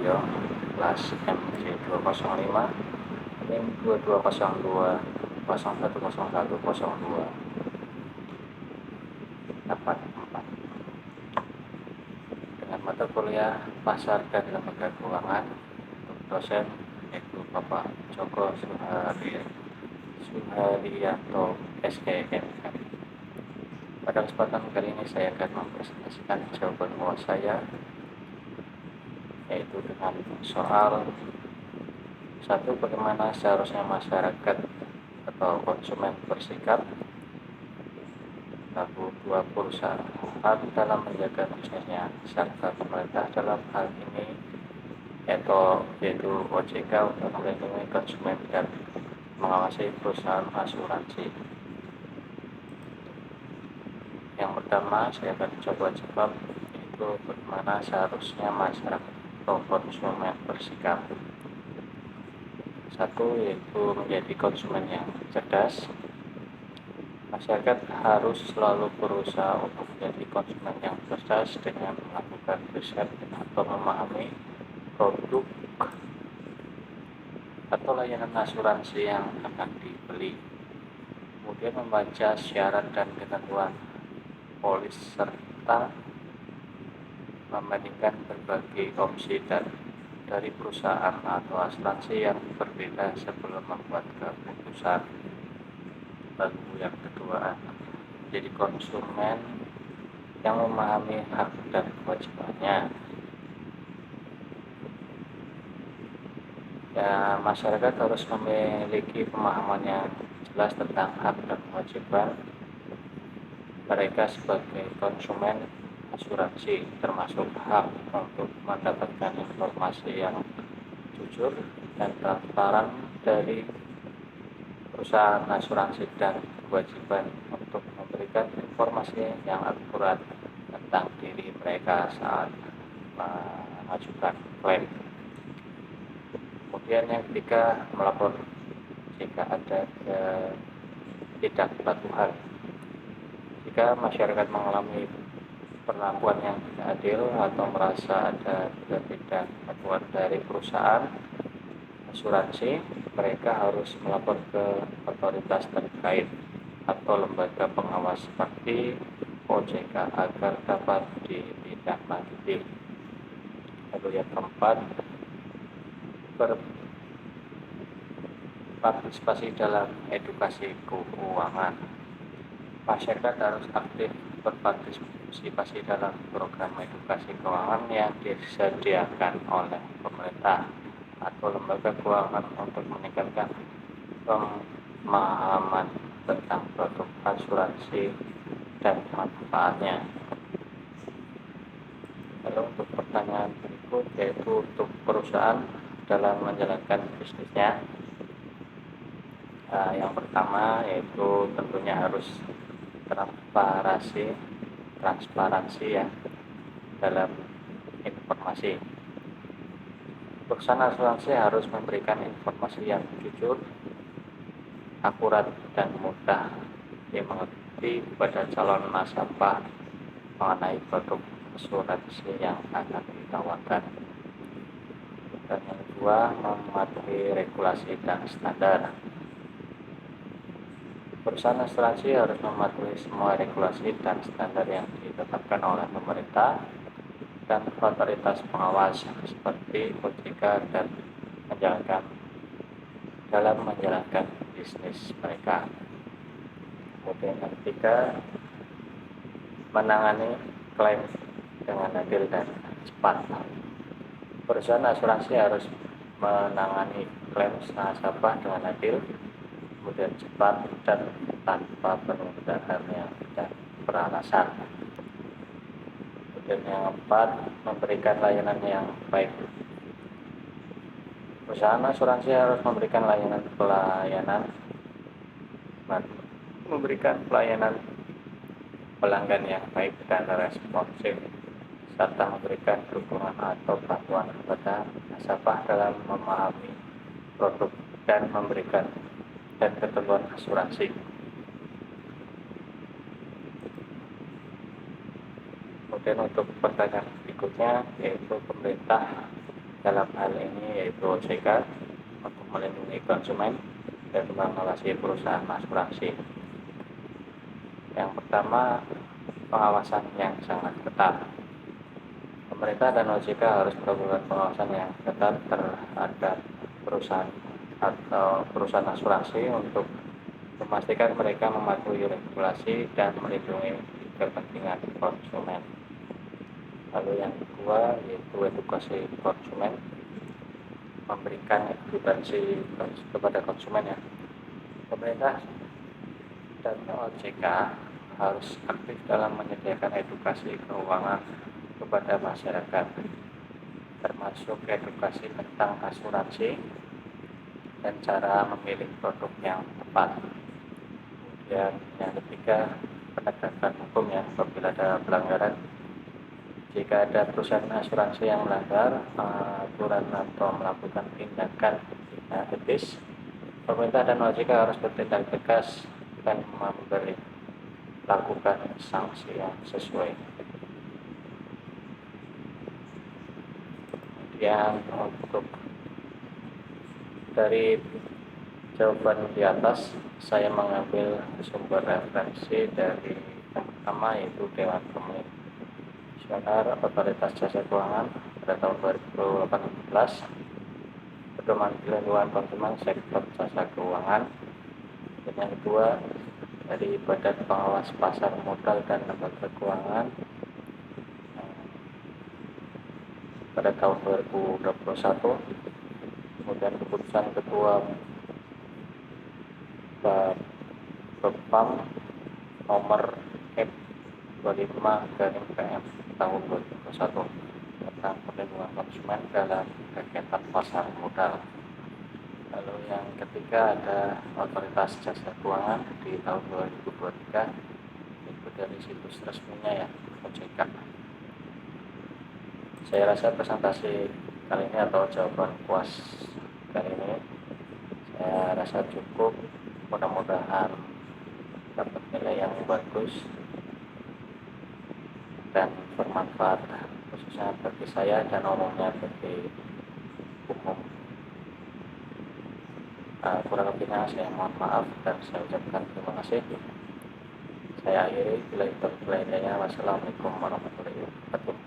Suwaryo, kelas MJ205, NIM 2202 010102 44 dengan mata kuliah Pasar dan Lembaga Keuangan. Untuk dosen yaitu Bapak Joko Suharyanto SEMM. Pada kesempatan kali ini saya akan mempresentasikan jawaban UAS saya, yaitu dengan soal 1. Bagaimana seharusnya masyarakat atau konsumen bersikap. Lalu 2. Perusahaan dalam menjaga bisnisnya, serta pemerintah dalam hal ini yaitu OJK untuk melindungi konsumen dan mengawasi perusahaan asuransi. Yang pertama saya akan coba jawab, yaitu bagaimana seharusnya masyarakat atau konsumen bersikap. 1. Yaitu menjadi konsumen yang cerdas. Masyarakat harus selalu berusaha untuk menjadi konsumen yang cerdas dengan melakukan riset atau memahami produk atau layanan asuransi yang akan dibeli, kemudian membaca syarat dan ketentuan polis serta membandingkan berbagai opsi dari perusahaan atau asuransi yang berbeda sebelum membuat keputusan. Lalu yang kedua, jadi konsumen yang memahami hak dan kewajibannya. Ya, masyarakat harus memiliki pemahaman yang jelas tentang hak dan kewajiban mereka sebagai konsumen asuransi, termasuk hak untuk mendapatkan informasi yang jujur dan transparan dari perusahaan asuransi dan kewajiban untuk memberikan informasi yang akurat tentang diri mereka saat mengajukan klaim. Kemudian yang ketiga, melapor jika ada ketidakpatuhan. Jika masyarakat mengalami perlakuan yang tidak adil atau merasa ada ketidakpatuhan dari perusahaan asuransi, mereka harus melapor ke otoritas terkait atau lembaga pengawas seperti OJK agar dapat ditindaklanjuti. Lalu yang keempat, berpartisipasi dalam edukasi keuangan. Masyarakat harus aktif berpartisipasi dalam program edukasi keuangan yang disediakan oleh pemerintah atau lembaga keuangan untuk meningkatkan pemahaman tentang produk asuransi dan manfaatnya. Lalu untuk pertanyaan berikut, yaitu untuk perusahaan dalam menjalankan bisnisnya. Yang pertama yaitu tentunya harus transparansi ya dalam informasi. Perusahaan asuransi harus memberikan informasi yang jujur, akurat, dan mudah dimengerti kepada calon nasabah mengenai produk asuransi yang akan ditawarkan. Dan yang kedua, mematuhi regulasi dan standar. Perusahaan asuransi harus mematuhi semua regulasi dan standar yang ditetapkan oleh pemerintah dan otoritas pengawas seperti OJK dan dalam menjalankan bisnis mereka. Kemudian yang ketiga, menangani klaim dengan adil dan cepat. Perusahaan asuransi harus menangani klaim nasabah dengan adil, kemudian cepat dan tanpa penundaan yang tidak beralasan. Kemudian yang keempat, memberikan layanan yang baik. Perusahaan asuransi harus memberikan pelayanan pelanggan yang baik dan responsif, serta memberikan dukungan atau bantuan kepada nasabah dalam memahami produk dan memberikan ketentuan asuransi. Kemudian untuk pertanyaan berikutnya, yaitu pemerintah dalam hal ini yaitu OJK untuk melindungi konsumen dan mengawasi perusahaan asuransi. Yang pertama, pengawasan yang sangat ketat. Pemerintah dan OJK harus melakukan pengawasan yang ketat terhadap perusahaan atau perusahaan asuransi untuk memastikan mereka mematuhi regulasi dan melindungi kepentingan konsumen. Lalu yang kedua yaitu edukasi konsumen, memberikan edukasi kepada konsumen ya. Pemerintah dan OJK harus aktif dalam menyediakan edukasi keuangan kepada masyarakat, termasuk edukasi tentang asuransi dan cara memilih produk yang tepat. Kemudian yang ketiga, penegakan hukum ya apabila ada pelanggaran. Jika ada perusahaan asuransi yang melanggar aturan atau melakukan tindakan tidak etis, pemerintah dan OJK harus bertindak tegas dan lakukan sanksi yang sesuai. Kemudian untuk dari jawaban di atas, saya mengambil sumber referensi dari yang pertama yaitu Dewan Komisioner Otoritas Jasa Keuangan pada tahun 2018, Pedoman Perlindungan Konsumen Sektor Jasa Keuangan. Dan yang kedua dari Badan Pengawas Pasar Modal dan Lembaga Keuangan pada tahun 2021. Kemudian keputusan Ketua Bepom nomor F25/PM tahun 2021 tentang perlindungan konsumen dalam kegiatan pasar modal. Lalu yang ketiga ada Otoritas Jasa Keuangan di tahun 2023, itu dari situs resminya ya, OJK. Saya rasa presentasi kali ini atau jawaban puas kali ini saya rasa cukup. Mudah-mudahan dapat nilai yang bagus dan bermanfaat khususnya bagi saya dan umumnya bagi umum. Kurang lebihnya saya mohon maaf dan saya ucapkan terima kasih. Saya akhiri, bila itu. Wassalamualaikum warahmatullahi wabarakatuh.